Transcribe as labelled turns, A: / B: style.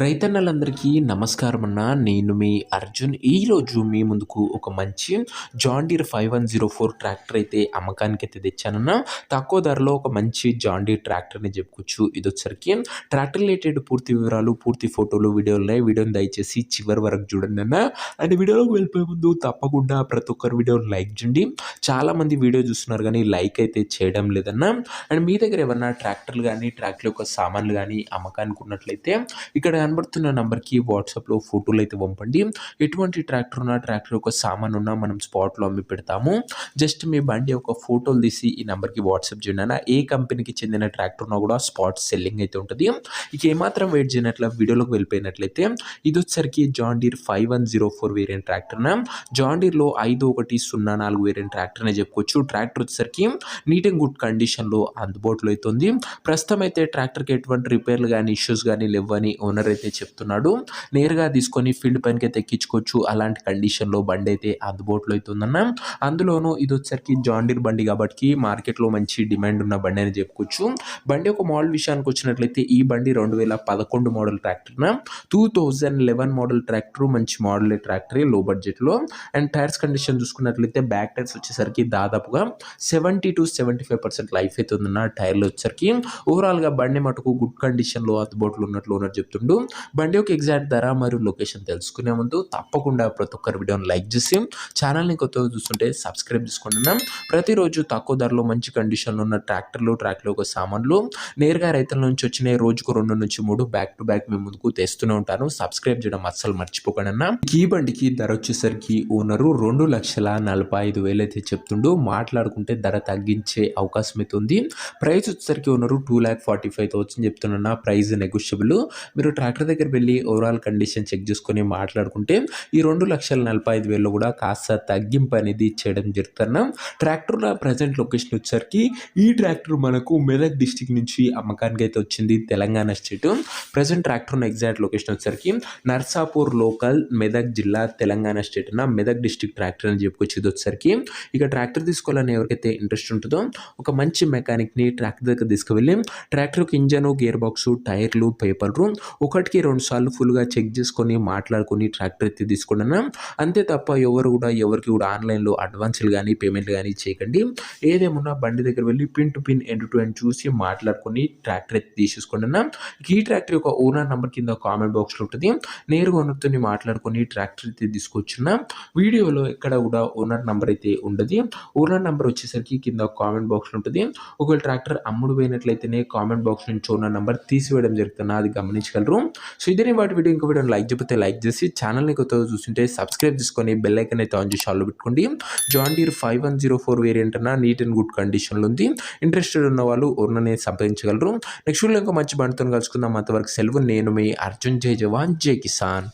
A: రైతన్నలందరికీ నమస్కారం అన్న. నేను మీ అర్జున్. ఈరోజు మీ ముందుకు ఒక మంచి జాన్ డీర్ 5104 ట్రాక్టర్ అయితే అమ్మకానికైతే తెచ్చానన్న. తక్కువ ధరలో ఒక మంచి జాన్ డీర్ ట్రాక్టర్ని చెప్పుకోవచ్చు. ఇదొచ్చరికి ట్రాక్టర్ రిలేటెడ్ పూర్తి వివరాలు, పూర్తి ఫోటోలు, వీడియోలు ఉన్నాయి. వీడియోని దయచేసి చివరి వరకు చూడండి అన్న. అండ్ వీడియోలోకి వెళ్ళిపోయే ముందు తప్పకుండా ప్రతి ఒక్కరు వీడియోని లైక్ చేయండి. చాలామంది వీడియో చూస్తున్నారు కానీ లైక్ అయితే చేయడం లేదన్న. అండ్ మీ దగ్గర ఏమన్నా ట్రాక్టర్లు కానీ ట్రాక్టర్ యొక్క సామాన్లు కానీ అమ్మకానికి ఉన్నట్లయితే ఇక్కడ కనబడుతున్న నంబర్కి వాట్సాప్లో ఫోటోలు అయితే పంపండి. ఎటువంటి ట్రాక్టర్ ఉన్నా, ట్రాక్టర్ యొక్క సామాన్ ఉన్నా మనం స్పాట్లో అమ్మి పెడతాము. జస్ట్ మీ బండి యొక్క ఫోటోలు తీసి ఈ నెంబర్కి వాట్సాప్ చేయండి అన్న. ఏ కంపెనీకి చెందిన ట్రాక్టర్ ఉన్నా కూడా స్పాట్ సెల్లింగ్ అయితే ఉంటుంది. ఇక ఏమాత్రం వెయిట్ చేయనట్ల వీడియోలోకి వెళ్ళిపోయినట్లయితే ఇది వచ్చరికి జాన్ డీర్ 5104 వేరియంట్ ట్రాక్టర్న. జాన్ డీర్లో 5104 వేరియంట్ ట్రాక్టర్ అని చెప్పుకోవచ్చు. ట్రాక్టర్ వచ్చేసరికి నీట్ అండ్ గుడ్ కండిషన్లో అందుబాటులో అయితే ఉంది. ప్రస్తుతం అయితే ట్రాక్టర్కి ఎటువంటి రిపేర్లు కానీ ఇష్యూస్ కానీ లేవని ఓనర్ అయితే చెప్తున్నాడు. నేరుగా తీసుకొని ఫీల్డ్ పైనకి అయితే ఎక్కించుకోవచ్చు. అలాంటి కండిషన్లో బండి అయితే అందుబాటులో అవుతుందన్న. అందులోనూ ఇది వచ్చరికి జాన్ డీర్ బండి కాబట్టి మార్కెట్లో మంచి డిమాండ్ ఉన్న బండి అని చెప్పుకోవచ్చు. బండి ఒక మోడల్ విషయానికి వచ్చినట్లయితే ఈ బండి 2011 మోడల్ ట్రాక్టర్న. 2011 మోడల్ ట్రాక్టర్ మంచి మోడల్ ట్రాక్టరే లో బడ్జెట్లో. అండ్ టైర్స్ కండిషన్ చూసుకున్నట్లయితే బ్యాక్ టైర్స్ వచ్చేసరికి దాదాపుగా 70 to 75% లైఫ్ అయితే ఉందన్న. టైర్లు వచ్చేసరికి ఓవరాల్గా బండి మటుకు గుడ్ కండిషన్లో అందుబాటులో ఉన్నట్లు ఓనర్ చెప్తుండు. బండి యొక్క ఎగ్జాక్ట్ ధర మరియు లొకేషన్ తెలుసుకునే ముందు తప్పకుండా ప్రతి ఒక్కరి వీడియోని లైక్ చేసి ఛానల్ని కొత్తగా చూస్తుంటే సబ్స్క్రైబ్ చేసుకోండి. ప్రతిరోజు తక్కువ ధరలో మంచి కండిషన్లో ఉన్న ట్రాక్టర్ యొక్క సామాన్లు నేరుగా రైతుల నుంచి వచ్చినాయి. రోజుకు 2 నుంచి 3 బ్యాక్ టు బ్యాక్ మీ ముందుకు తెస్తూనే ఉంటాను. సబ్స్క్రైబ్ చేయడం అస్సలు మర్చిపోకండి అన్న. ఈ బండికి ధర వచ్చేసరికి ఓనరు 2,45,000 అయితే చెప్తుండు. మాట్లాడుకుంటే ధర తగ్గించే అవకాశం అయితే ఉంది. ప్రైస్ వచ్చేసరికి ఓనరు 2,45,000 చెప్తున్నా. Price negotiable. మీరు ట్రాక్టర్ దగ్గర వెళ్ళి ఓవరాల్ కండిషన్ చెక్ చేసుకొని మాట్లాడుకుంటే ఈ 2,45,000 కూడా కాస్త తగ్గింపు అనేది చేయడం జరుగుతున్నా. ట్రాక్టర్ ప్రజెంట్ లొకేషన్ వచ్చేసరికి ఈ ట్రాక్టర్ మనకు మెదక్ డిస్టిక్ నుంచి అమ్మకానికి అయితే వచ్చింది. తెలంగాణ స్టేట్. ప్రజెంట్ ట్రాక్టర్ ఉన్న ఎగ్జాక్ట్ లొకేషన్ వచ్చేసరికి నర్సాపూర్ లోకల్, మెదక్ జిల్లా, తెలంగాణ స్టేట్ అన్న. మెదక్ డిస్టిక్ ట్రాక్టర్ అని చెప్పుకోవచ్చు. ఇది వచ్చేసరికి ఇక ట్రాక్టర్ తీసుకోవాలని ఎవరికైతే ఇంట్రెస్ట్ ఉంటుందో ఒక మంచి మెకానిక్ని ట్రాక్టర్ దగ్గర తీసుకువెళ్ళి ట్రాక్టర్కి ఇంజను, గేర్ బాక్స్, టైర్లు, పేపర్లు ఒకటికి 2 సార్లు ఫుల్గా చెక్ చేసుకొని మాట్లాడుకొని ట్రాక్టర్ అయితే తీసుకున్నాను. అంతే తప్ప ఎవరికి కూడా ఆన్లైన్లో అడ్వాన్సులు కానీ పేమెంట్లు కానీ చేయకండి. ఏదేమన్నా బండి దగ్గర వెళ్ళి pin to pin, end to end చూసి మాట్లాడుకొని ట్రాక్టర్ అయితే తీసేసుకున్నాను. ఈ ట్రాక్టర్ యొక్క ఓనర్ నెంబర్ కింద కామెంట్ బాక్స్లో ఉంటుంది. నేరుగా ఓనర్తో మాట్లాడుకొని ట్రాక్టర్ అయితే తీసుకొచ్చిన. వీడియోలో ఎక్కడ కూడా ఓనర్ నెంబర్ అయితే ఉండదు. ఓనర్ నెంబర్ వచ్చేసరికి కింద కామెంట్ బాక్స్లో ఉంటుంది. ఒకవేళ ట్రాక్టర్ అమ్ముడు పోయినట్లయితేనే కామెంట్ బాక్స్ నుంచి ఓనర్ నెంబర్ తీసివేయడం జరుగుతుంది. అది గమనించగలరు. సో ఇదే వాటి వీడియో. ఇంకో వీడియోని లైక్ చెప్తే లైక్ చేసి ఛానల్ని కొత్తగా చూస్తుంటే సబ్స్క్రైబ్ చేసుకొని బెల్ ఐకాన్ అయితే ఆన్ చేసి ఆల్లో పెట్టుకోండి. జాన్ డీర్ 5104 వేరియంట్ అన్న. నీట్ అండ్ గుడ్ కండిషన్లో ఉంది. ఇంట్రెస్టెడ్ ఉన్న వాళ్ళు ఓనర్ని సంప్రదించగలరు. నెక్స్ట్ వీడియో ఇంకా మంచి బండితో కలుసుకుందాం. అంతవరకు సెలవు. నేను మీ అర్జున్. జై జవాన్, జై కిసాన్.